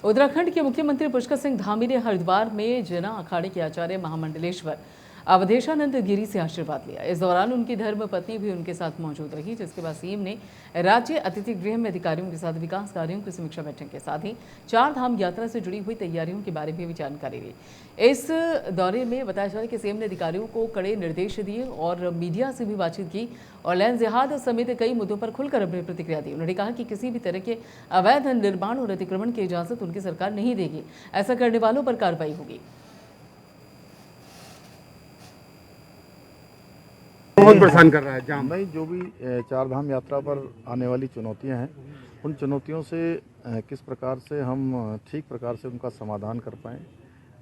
उत्तराखंड के मुख्यमंत्री पुष्कर सिंह धामी ने हरिद्वार में जना अखाड़े के आचार्य महामंडलेश्वर अवधेशानंद गिरी से आशीर्वाद लिया। इस दौरान उनकी धर्म पत्नी भी उनके साथ मौजूद रही, जिसके बाद सीएम ने राज्य अतिथि गृह में अधिकारियों के साथ विकास कार्यों की समीक्षा बैठक के साथ ही 4 धाम यात्रा से जुड़ी हुई तैयारियों के बारे में भी जानकारी ली। इस दौरे में बताया जा रहा है कि सीएम ने अधिकारियों को कड़े निर्देश दिए और मीडिया से भी बातचीत की और लैंड जिहाद समेत कई मुद्दों पर खुलकर अपनी प्रतिक्रिया दी। उन्होंने कहा कि किसी भी तरह के अवैध निर्माण और अतिक्रमण की इजाजत उनकी सरकार नहीं देगी, ऐसा करने वालों पर कार्रवाई होगी। बहुत परेशान कर रहा है जाम। नहीं, जो भी 4 धाम यात्रा पर आने वाली चुनौतियां हैं, उन चुनौतियों से किस प्रकार से हम ठीक प्रकार से उनका समाधान कर पाएँ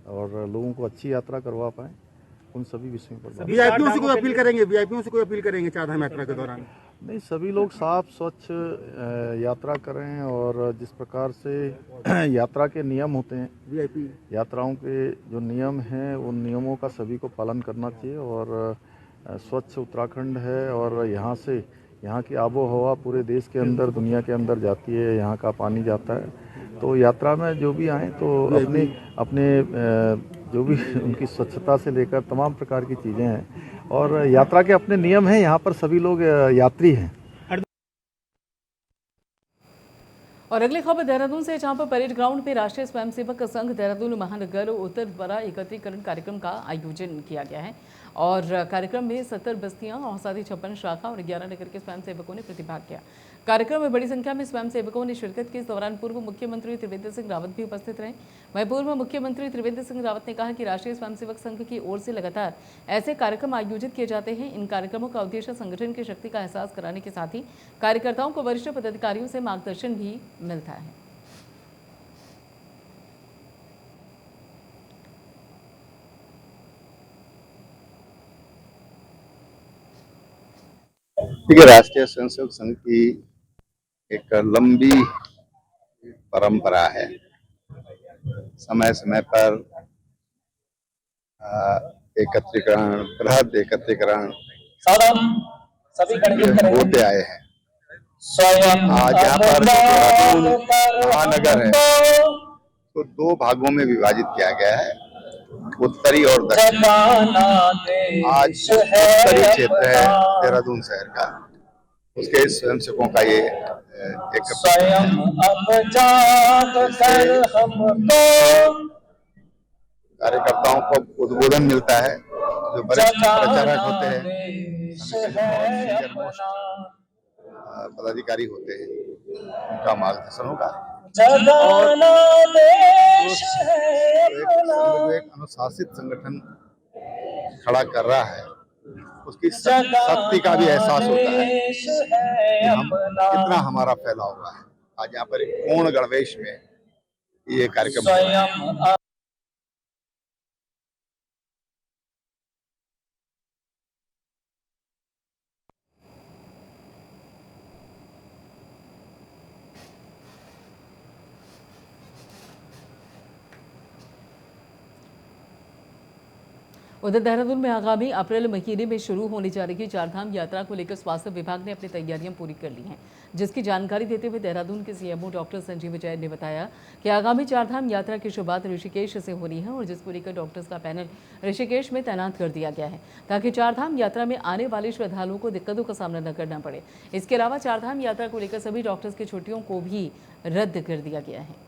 और लोगों को अच्छी यात्रा करवा पाएँ, उन सभी विषयों पर वीआईपीओ से कोई अपील करेंगे? वीआईपीओ से कोई अपील करेंगे 4 धाम यात्रा के दौरान? नहीं, सभी लोग साफ स्वच्छ यात्रा करें और जिस प्रकार से यात्रा के नियम होते हैं, वीआईपी यात्राओं के जो नियम हैं, उन नियमों का सभी को पालन करना चाहिए। और स्वच्छ उत्तराखंड है और यहाँ की आबो हवा पूरे देश के अंदर, दुनिया के अंदर जाती है, यहाँ का पानी जाता है। तो यात्रा में जो भी आए तो अपने जो भी उनकी स्वच्छता से लेकर तमाम प्रकार की चीज़ें हैं और यात्रा के अपने नियम हैं। यहाँ पर सभी लोग यात्री हैं। और अगली खबर देहरादून से, जहां पर परेड ग्राउंड में राष्ट्रीय स्वयंसेवक संघ देहरादून महानगर उत्तर द्वारा एकत्रीकरण कार्यक्रम का आयोजन किया गया है और कार्यक्रम में 70 बस्तियां और साथ ही 56 शाखा और 11 नगर के स्वयंसेवकों ने प्रतिभाग किया। कार्यक्रम में बड़ी संख्या में स्वयंसेवकों ने शिरकत की। इस दौरान पूर्व मुख्यमंत्री त्रिवेंद्र सिंह रावत भी उपस्थित रहे। वहीं पूर्व मुख्यमंत्री त्रिवेंद्र सिंह रावत ने कहा कि राष्ट्रीय स्वयंसेवक संघ की ओर से लगातार ऐसे कार्यक्रम आयोजित किए जाते हैं। इन कार्यक्रमों का उद्देश्य संगठन की शक्ति का एहसास कराने के साथ ही कार्यकर्ताओं को वरिष्ठ पदाधिकारियों से मार्गदर्शन भी मिलता है। ठीक है, राष्ट्रीय स्वयंसेवक संघ की एक लंबी परंपरा है। समय समय पर एकत्रीकरण, बृहद एकत्रीकरण होते आए हैं। आज यहाँ पर देहरादून महानगर है तो 2 भागों में विभाजित किया गया है, उत्तरी और दक्षिणी। आज उत्तरी क्षेत्र है देहरादून शहर का, उसके स्वयंसेवकों का ये एक कार्यकर्ताओं को उद्बोधन मिलता है। जो वरिष्ठ प्रचारक होते हैं, सीनियर मोस्ट पदाधिकारी होते हैं, उनका मार्गदर्शन होगा। और एक अनुशासित संगठन खड़ा कर रहा है, उसकी शक्ति का भी एहसास होता है कि हम कितना हमारा फैलाव हुआ है। आज यहाँ पर एक पूर्ण गणवेश में ये कार्यक्रम हो रहा है। उधर देहरादून में आगामी अप्रैल महीने में शुरू होने जा रही 4 धाम यात्रा को लेकर स्वास्थ्य विभाग ने अपनी तैयारियां पूरी कर ली हैं, जिसकी जानकारी देते हुए देहरादून के सीएमओ डॉक्टर संजीव जैन ने बताया कि आगामी 4 धाम यात्रा की शुरुआत ऋषिकेश से हो रही है और जिसको लेकर डॉक्टर्स का पैनल ऋषिकेश में तैनात कर दिया गया है ताकि 4 धाम यात्रा में आने वाले श्रद्धालुओं को दिक्कतों का सामना न करना पड़े। इसके अलावा 4 धाम यात्रा को लेकर सभी डॉक्टर्स की छुट्टियों को भी रद्द कर दिया गया है।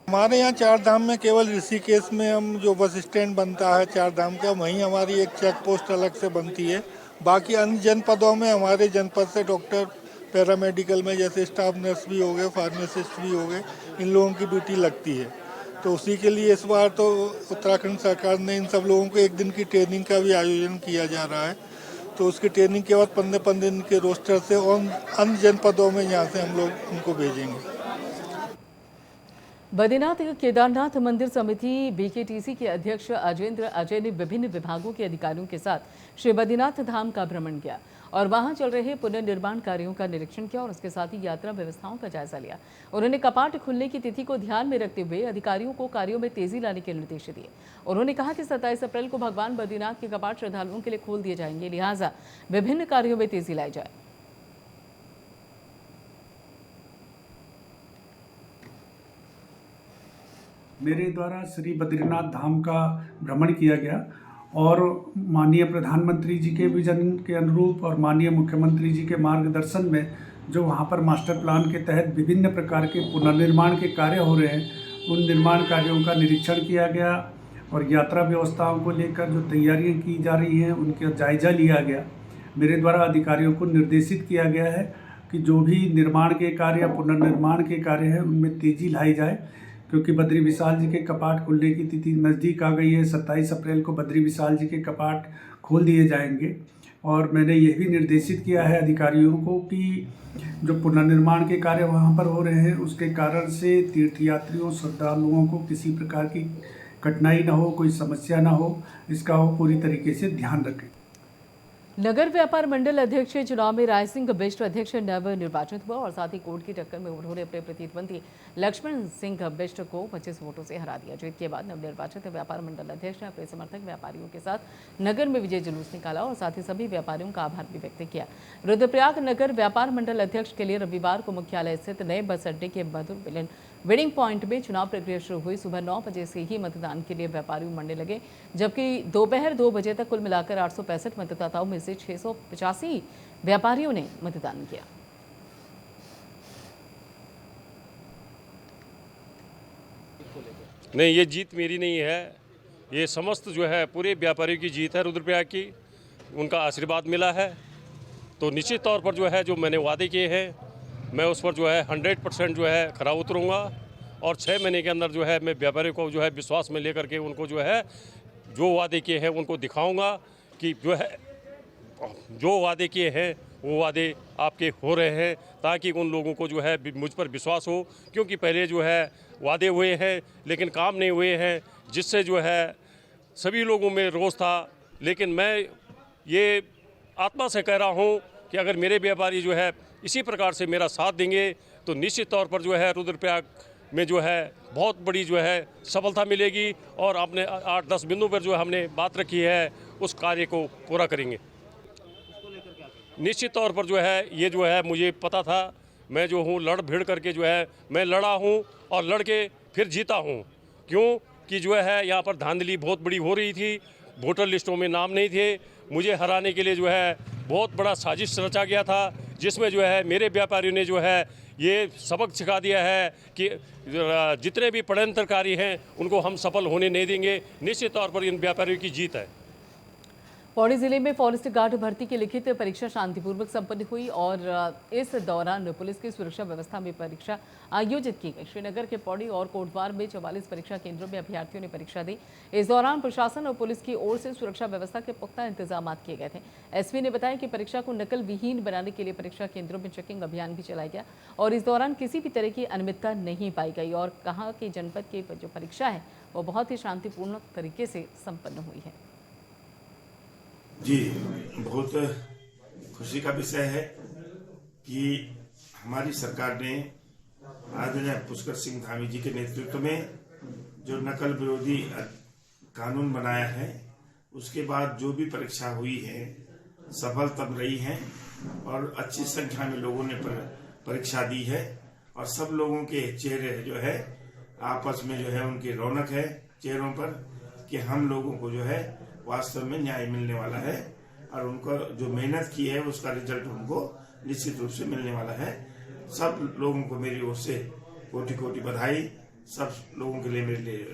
हमारे यहाँ 4 धाम में केवल ऋषिकेश में हम जो बस स्टैंड बनता है 4 धाम का, वहीं हमारी एक चेक पोस्ट अलग से बनती है। बाकी अन्य जनपदों में हमारे जनपद से डॉक्टर पैरामेडिकल में जैसे स्टाफ नर्स भी हो गए, फार्मासिस्ट भी हो गए, इन लोगों की ड्यूटी लगती है। तो उसी के लिए इस बार तो उत्तराखंड सरकार ने इन सब लोगों को 1 दिन की ट्रेनिंग का भी आयोजन किया जा रहा है। तो उसकी ट्रेनिंग के बाद 15 दिन के रोस्टर से अन्य जनपदों में यहाँ से हम लोग उनको भेजेंगे। बद्रीनाथ केदारनाथ मंदिर समिति बीकेटीसी के अध्यक्ष अजेंद्र अजय ने विभिन्न विभागों के अधिकारियों के साथ श्री बद्रीनाथ धाम का भ्रमण किया और वहां चल रहे पुनर्निर्माण कार्यों का निरीक्षण किया और उसके साथ ही यात्रा व्यवस्थाओं का जायजा लिया। उन्होंने कपाट खुलने की तिथि को ध्यान में रखते हुए अधिकारियों को कार्यों में तेजी लाने के निर्देश दिए। उन्होंने कहा कि 27 अप्रैल को भगवान बद्रीनाथ के कपाट श्रद्धालुओं के लिए खोल दिए जाएंगे, लिहाजा विभिन्न कार्यों में तेजी लाई जाए। मेरे द्वारा श्री बद्रीनाथ धाम का भ्रमण किया गया और माननीय प्रधानमंत्री जी के विजन के अनुरूप और माननीय मुख्यमंत्री जी के मार्गदर्शन में जो वहाँ पर मास्टर प्लान के तहत विभिन्न प्रकार के पुनर्निर्माण के कार्य हो रहे हैं, उन निर्माण कार्यों का निरीक्षण किया गया और यात्रा व्यवस्थाओं को लेकर जो तैयारियाँ की जा रही हैं उनका जायजा लिया गया। मेरे द्वारा अधिकारियों को निर्देशित किया गया है कि जो भी निर्माण के कार्य या पुनर्निर्माण के कार्य हैं उनमें तेजी लाई जाए, क्योंकि बद्री विशाल जी के कपाट खुलने की तिथि नज़दीक आ गई है। 27 अप्रैल को बद्री विशाल जी के कपाट खोल दिए जाएंगे और मैंने यह भी निर्देशित किया है अधिकारियों को कि जो पुनर्निर्माण के कार्य वहां पर हो रहे हैं उसके कारण से तीर्थयात्रियों श्रद्धालुओं को किसी प्रकार की कठिनाई ना हो, कोई समस्या ना हो, इसका वो पूरी तरीके से ध्यान रखें। नगर व्यापार मंडल अध्यक्ष चुनाव में राय सिंह बिष्ट अध्यक्ष नव निर्वाचित हुआ और साथ ही कोर्ट की टक्कर में उन्होंने अपने प्रतिद्वंदी लक्ष्मण सिंह बिष्ट को 25 वोटों से हरा दिया। जीत के बाद नवनिर्वाचित व्यापार मंडल अध्यक्ष ने अपने समर्थक व्यापारियों के साथ नगर में विजय जुलूस निकाला और साथ ही सभी व्यापारियों का आभार भी व्यक्त किया। रुद्रप्रयाग नगर व्यापार मंडल अध्यक्ष के लिए रविवार को मुख्यालय स्थित नए बस अड्डे के मधुर विलन वेडिंग पॉइंट में चुनाव प्रक्रिया शुरू हुई। सुबह 9 बजे से ही मतदान के लिए व्यापारी उमड़ने लगे, जबकि दोपहर 2 बजे तक कुल मिलाकर 865 मतदाताओं में से 685 व्यापारियों ने मतदान किया। नहीं, ये जीत मेरी नहीं है, ये समस्त जो है पूरे व्यापारियों की जीत है। रुद्रप्रयाग की उनका आशीर्वाद मिला है, तो निश्चित तौर पर जो है जो मैंने वादे किए हैं मैं उस पर जो है 100% जो है खरा उतरूँगा और 6 महीने के अंदर जो है मैं व्यापारियों को जो है विश्वास में लेकर के उनको जो है जो वादे किए हैं उनको दिखाऊंगा कि जो है जो वादे किए हैं वो वादे आपके हो रहे हैं, ताकि उन लोगों को जो है मुझ पर विश्वास हो, क्योंकि पहले जो है वादे हुए हैं लेकिन काम नहीं हुए हैं, जिससे जो है सभी लोगों में रोष था। लेकिन मैं ये आत्मा से कह रहा हूँ कि अगर मेरे व्यापारी जो है इसी प्रकार से मेरा साथ देंगे तो निश्चित तौर पर जो है रुद्रप्रयाग में जो है बहुत बड़ी जो है सफलता मिलेगी और आपने 8-10 बिंदु पर जो हमने बात रखी है उस कार्य को पूरा करेंगे। निश्चित तौर पर जो है ये जो है मुझे पता था, मैं जो हूँ लड़ भिड़ करके जो है मैं लड़ा हूँ और लड़ के फिर जीता हूँ। क्यों कि जो है यहाँ पर धांधली बहुत बड़ी हो रही थी, वोटर लिस्टों में नाम नहीं थे, मुझे हराने के लिए जो है बहुत बड़ा साजिश रचा गया था, जिसमें जो है मेरे व्यापारियों ने जो है ये सबक सिखा दिया है कि जितने भी षड्यंत्रकारी हैं उनको हम सफल होने नहीं देंगे। निश्चित तौर पर इन व्यापारियों की जीत है। पौड़ी जिले में फॉरेस्ट गार्ड भर्ती की लिखित परीक्षा शांतिपूर्वक संपन्न हुई और इस दौरान पुलिस की सुरक्षा व्यवस्था में परीक्षा आयोजित की गई। श्रीनगर के पौड़ी और कोटवार में 44 परीक्षा केंद्रों में अभ्यर्थियों ने परीक्षा दी। इस दौरान प्रशासन और पुलिस की ओर से सुरक्षा व्यवस्था के पुख्ता इंतजाम किए गए थे। एसपी ने बताया कि परीक्षा को नकल विहीन बनाने के लिए परीक्षा केंद्रों में चेकिंग अभियान भी चलाया गया और इस दौरान किसी भी तरह की अनियमितता नहीं पाई गई और कहा कि जनपद की जो परीक्षा है वो बहुत ही शांतिपूर्ण तरीके से संपन्न हुई है। जी, बहुत खुशी का विषय है कि हमारी सरकार ने आदरणीय पुष्कर सिंह धामी जी के नेतृत्व में जो नकल विरोधी कानून बनाया है, उसके बाद जो भी परीक्षा हुई है सफल तब रही है और अच्छी संख्या में लोगों ने परीक्षा दी है और सब लोगों के चेहरे जो है आपस में जो है उनकी रौनक है चेहरों पर कि हम लोगों को जो है वास्तव में न्याय मिलने वाला है और उनको जो मेहनत की है उसका रिजल्ट उनको निश्चित रूप से मिलने वाला है। सब लोगों को मेरी ओर से कोटि कोटि बधाई, सब लोगों के लिए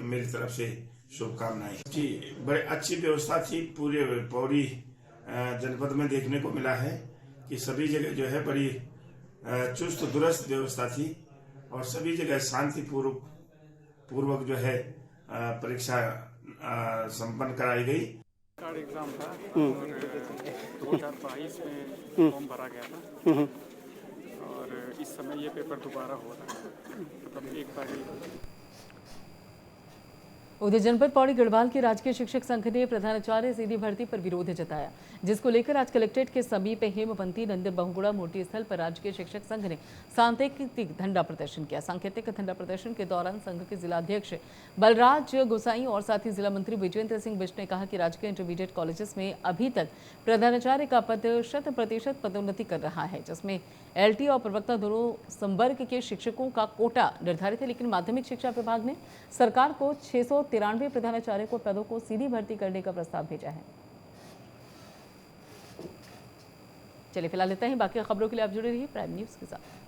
मेरी तरफ से शुभकामनाएं। जी, बड़े अच्छी व्यवस्था थी, पूरे पौड़ी जनपद में देखने को मिला है कि सभी जगह जो है बड़ी चुस्त दुरुस्त व्यवस्था थी और सभी जगह शांतिपूर्वक जो है परीक्षा संपन्न कराई गई। कार्ड एग्जाम था और 2022 में फॉर्म भरा गया था और इस समय ये पेपर दोबारा हो रहा है, मतलब एक बार उधर जनपद पौड़ी गढ़वाल के राजकीय शिक्षक संघ ने प्रधानाचार्य सीधी भर्ती पर विरोध जताया, जिसको लेकर आज कलेक्ट्रेट के समीप हेमवंती नंदिर बहुगुड़ा मूर्ति स्थल पर राजकीय शिक्षक संघ ने सांकेतिक धरना प्रदर्शन किया। सांकेतिक धरना प्रदर्शन के दौरान संघ के जिलाध्यक्ष बलराज गोसाई और साथ ही जिला मंत्री विजेंद्र सिंह बिष्ट ने कहा कि राजकीय इंटरमीडिएट कॉलेजेस में अभी तक प्रधानाचार्य का पद 100% पदोन्नति कर रहा है, जिसमें LT और प्रवक्ता दोनों संवर्ग के शिक्षकों का कोटा निर्धारित है, लेकिन माध्यमिक शिक्षा विभाग ने सरकार को 693 प्रधानाचार्य को पदों को सीधी भर्ती करने का प्रस्ताव भेजा है। चलिए फिलहाल लेते हैं, बाकी खबरों के लिए आप जुड़े रहिए प्राइम न्यूज के साथ।